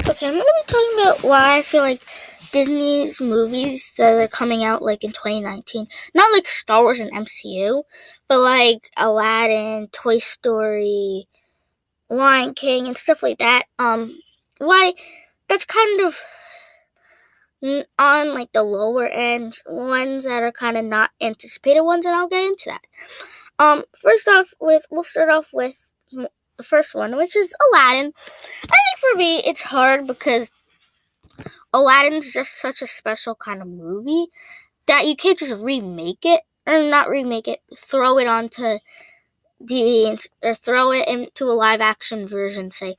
Okay, I'm gonna be talking about why I feel like Disney's movies that are coming out like in 2019, not like Star Wars and MCU, but like Aladdin, Toy Story, Lion King, and stuff like that. Why that's kind of on like the lower end ones that are kind of not anticipated ones, and I'll get into that. First off, we'll start off with the first one, which is Aladdin. I think for me, it's hard because Aladdin's just such a special kind of movie that you can't just remake it, or not remake it, throw it onto DVD or throw it into a live action version, say,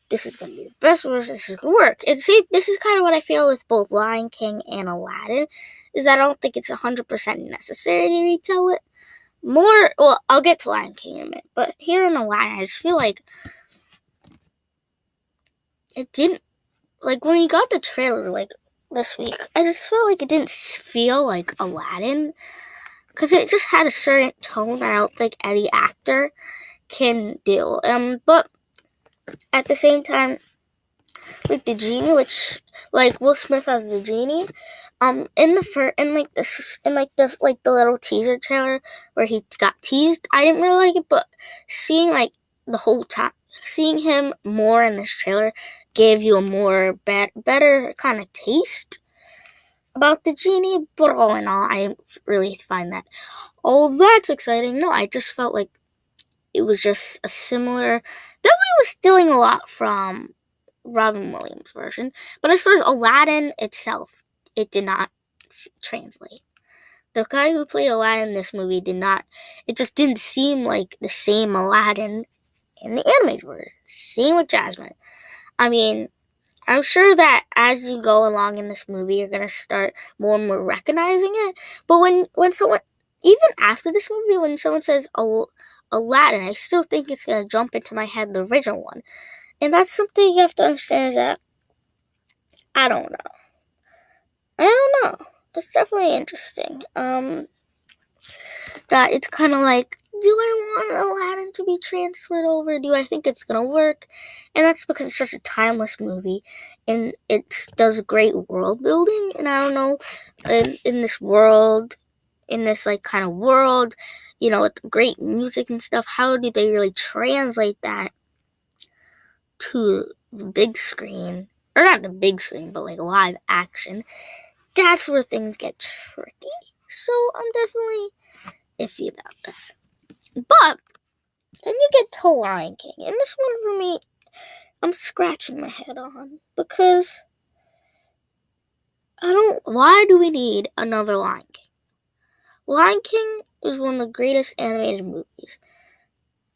this is going to be the best version, this is going to work. And see, this is kind of what I feel with both Lion King and Aladdin, is that I don't think it's 100% necessary to retell it. Well, I'll get to Lion King in a minute, but here in Aladdin, I just feel like it didn't, like when you got the trailer, like this week, I just felt like it didn't feel like Aladdin, because it just had a certain tone that I don't think any actor can do. But at the same time, like the genie, which like Will Smith as the genie, in the little teaser trailer where he got teased, I didn't really like it, but seeing like the whole time, seeing him more in this trailer gave you a more better kind of taste about the genie. But all in all, I really find that, oh, that's exciting. No, I just felt like it was just a similar. Definitely was stealing a lot from Robin Williams' version, but as far as Aladdin itself, it did not translate. The guy who played Aladdin in this movie did not. It just didn't seem like the same Aladdin in the animated version. Same with Jasmine. I mean, I'm sure that as you go along in this movie, you're gonna start more and more recognizing it. But when someone, even after this movie, when someone says Aladdin, I still think it's gonna jump into my head the original one, and that's something you have to understand. Is that I don't know. It's definitely interesting. That it's kind of like, do I want Aladdin to be transferred over? Do I think it's gonna work? And that's because it's such a timeless movie, and it does great world building. And I don't know, in this world, in this like kind of world, with great music and stuff, how do they really translate that to the big screen? Or not the big screen, but like live action. That's where things get tricky. So I'm definitely iffy about that. But then you get to Lion King, and this one for me, I'm scratching my head on, because why do we need another Lion King? Lion King is one of the greatest animated movies.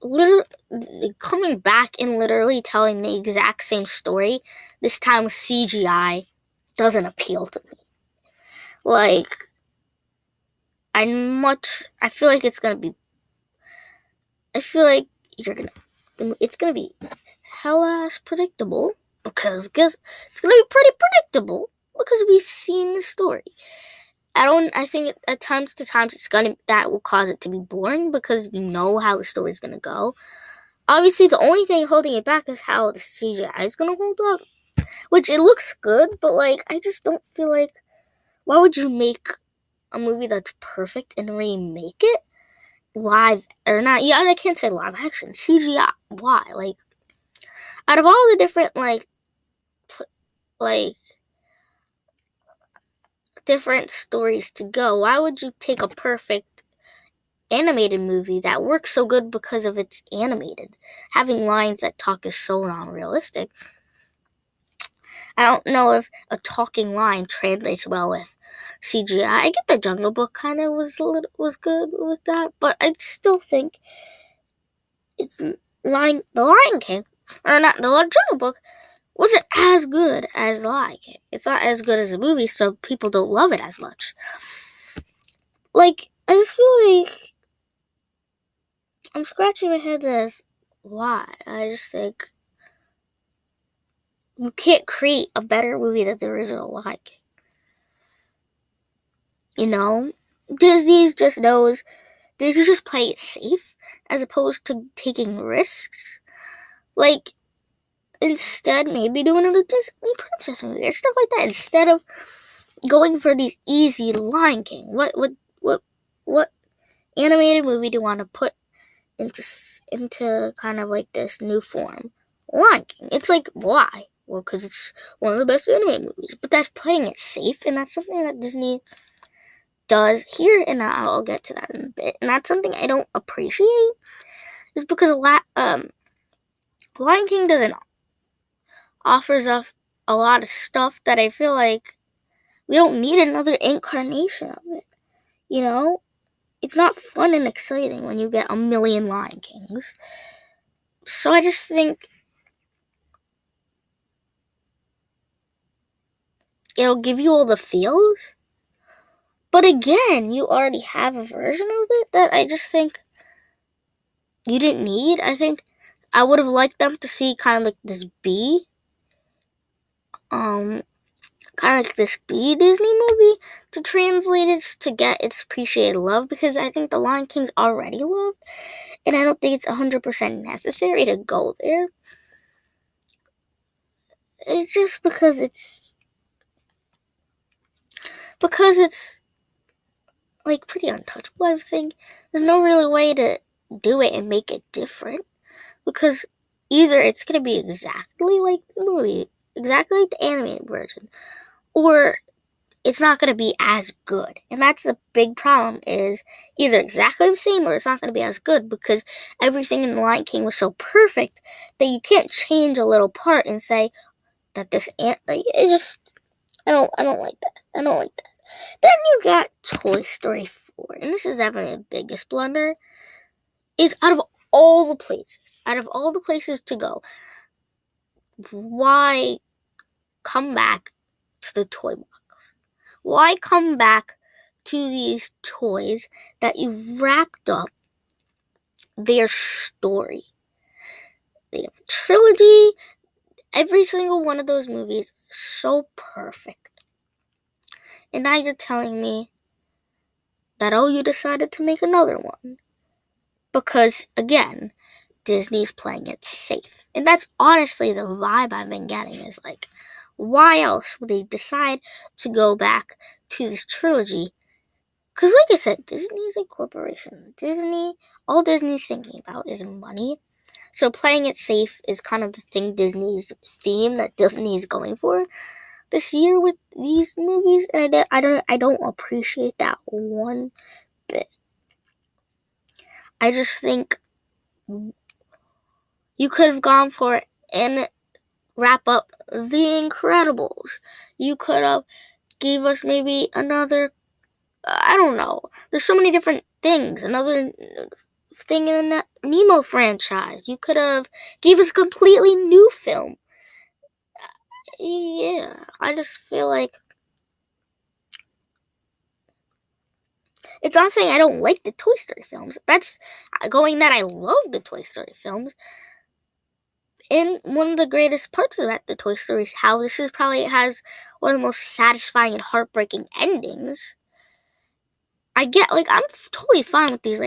Literally coming back and literally telling the exact same story, this time with CGI, doesn't appeal to me. Like, I feel like it's gonna be. I feel like it's gonna be hella predictable, because it's gonna be pretty predictable because we've seen the story. I think at times that will cause it to be boring, because you know how the story's gonna go. Obviously, the only thing holding it back is how the CGI is gonna hold up, which it looks good, but like I just don't feel like, why would you make a movie that's perfect and remake it live or not? Yeah, I can't say live action, CGI. Why? Like, out of all the different different stories to go, why would you take a perfect animated movie that works so good because of its animated? Having lines that talk is so non-realistic. I don't know if a talking line translates well with CGI. I get the Jungle Book kind of was good with that, but I still think the Lion King, or not, the Jungle Book wasn't as good as The Lion King. It's not as good as a movie, so people don't love it as much. Like, I just feel like I'm scratching my head as why. I just think you can't create a better movie than the original Lion King. Disney just play it safe as opposed to taking risks. Like, instead maybe do another Disney princess movie or stuff like that instead of going for these easy Lion King. What animated movie do you want to put into kind of like this new form? Lion King. It's like, why? Well, because it's one of the best animated movies. But that's playing it safe, and that's something that Disney does here, and I'll get to that in a bit. And that's something I don't appreciate, is because Lion King doesn't offers us a lot of stuff that I feel like we don't need another incarnation of it. You know? It's not fun and exciting when you get a million Lion Kings. So I just think it'll give you all the feels. But again, you already have a version of it that I just think you didn't need. I think I would have liked them to see kind of like this B. Kind of like this B Disney movie to translate it to get its appreciated love, because I think The Lion King's already loved, and I don't think it's 100% necessary to go there. It's just because it's like pretty untouchable, I think. There's no really way to do it and make it different, because either it's going to be exactly like the movie, exactly like the animated version, or it's not going to be as good. And that's the big problem, is either exactly the same or it's not going to be as good, because everything in The Lion King was so perfect that you can't change a little part and say that this it's just I don't like that. I don't like that. Then you got Toy Story 4, and this is definitely the biggest blunder. Is out of all the places to go, why come back to the toy box? Why come back to these toys that you've wrapped up their story? They have a trilogy. Every single one of those movies is so perfect. And now you're telling me that, you decided to make another one. Because, again, Disney's playing it safe. And that's honestly the vibe I've been getting, is like, why else would they decide to go back to this trilogy? Because, like I said, Disney is a corporation. All Disney's thinking about is money. So playing it safe is kind of the Disney's theme that Disney is going for this year with these movies, and I don't appreciate that one bit. I just think you could have gone for it and wrap up The Incredibles. You could have gave us maybe another, I don't know. There's so many different things. Another thing in the Nemo franchise. You could have gave us a completely new film. Yeah, I just feel like it's not saying I don't like the Toy Story films. That's going that I love the Toy Story films. And one of the greatest parts of the Toy Story is how this is probably has one of the most satisfying and heartbreaking endings. I get, like, I'm totally fine with these,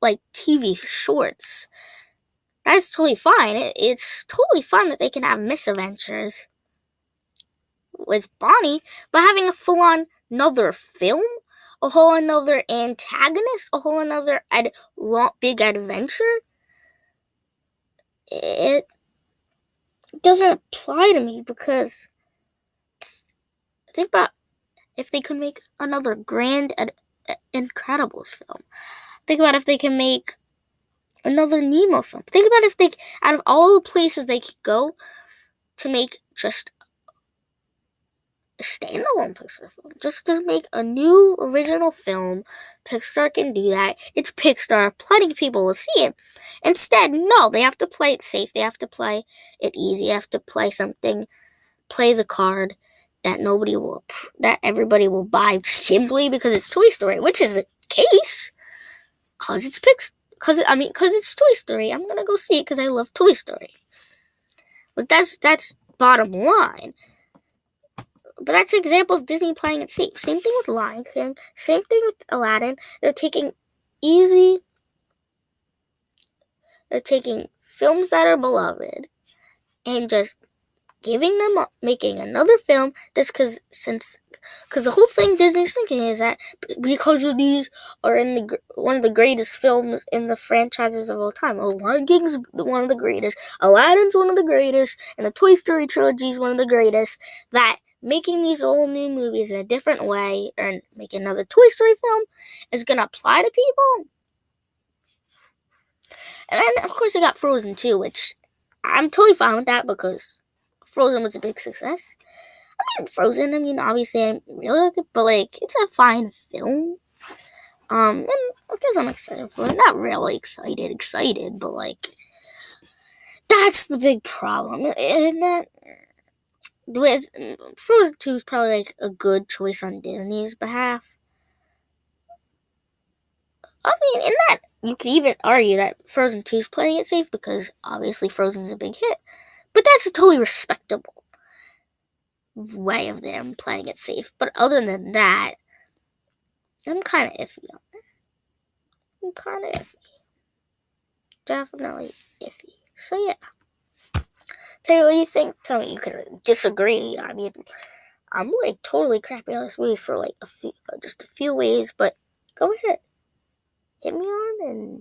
like TV shorts. That's totally fine. It's totally fine that they can have misadventures with Bonnie, but having a full-on another film, a whole another antagonist, a whole another big adventure, it doesn't apply to me, because think about if they could make another grand Incredibles film. Think about if they can make another Nemo film. Think about if they, out of all the places they could go to make just a standalone Pixar film, just to make a new original film. Pixar can do that. It's Pixar. Plenty of people will see it. Instead, no, they have to play it safe. They have to play it easy. They have to play the card that everybody will buy simply because it's Toy Story, which is the case. Because it's because it's Toy Story. I'm gonna go see it because I love Toy Story. But that's bottom line. But that's an example of Disney playing it safe. Same thing with Lion King. Same thing with Aladdin. They're taking films that are beloved and just making another film just because the whole thing Disney's thinking is that because of these are in one of the greatest films in the franchises of all time. Lion King's one of the greatest, Aladdin's one of the greatest, and the Toy Story trilogy is one of the greatest, that making these all new movies in a different way, or making another Toy Story film, is going to apply to people. And then, of course, I got Frozen 2, which I'm totally fine with that because Frozen was a big success. Frozen, obviously I really like it, but, it's a fine film. And of course I'm excited for it. Not really excited, but, that's the big problem. And that, with Frozen 2 is probably, a good choice on Disney's behalf. In that, you could even argue that Frozen 2 is playing it safe because, obviously, Frozen's a big hit. But that's a totally respectable way of them playing it safe. But other than that, I'm kind of iffy on that. Definitely iffy. So yeah. Tell you what you think. Tell me you could disagree. I'm totally crappy on this movie for just a few ways, but go ahead. Hit me on and